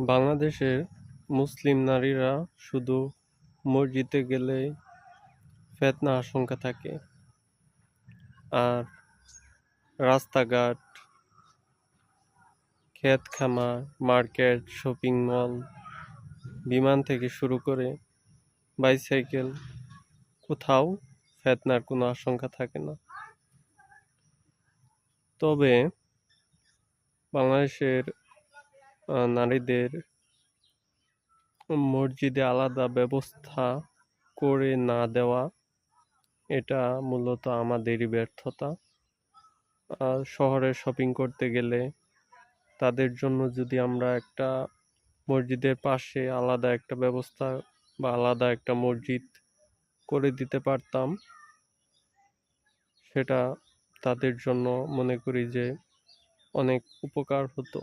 বাংলাদেশের মুসলিম নারীরা শুধু মসজিদে গেলেই ফিতনার আশঙ্কা থাকে, আর রাস্তাঘাট, ক্ষেত-খামার, মার্কেট, শপিং মল, বিমান থেকে শুরু করে বাইসাইকেল, কোথাও ফিতনার কোনো আশঙ্কা থাকে না। তবে বাংলাদেশের নারীদের মসজিদে আলাদা ব্যবস্থা করে না দেওয়া, এটা মূলত আমাদেরই ব্যর্থতা। শহরে শপিং করতে গেলে তাদের জন্য যদি আমরা একটা মসজিদের পাশে আলাদা একটা ব্যবস্থা বা আলাদা একটা মসজিদ করে দিতে পারতাম, সেটা তাদের জন্য মনে করি যে অনেক উপকার হতো।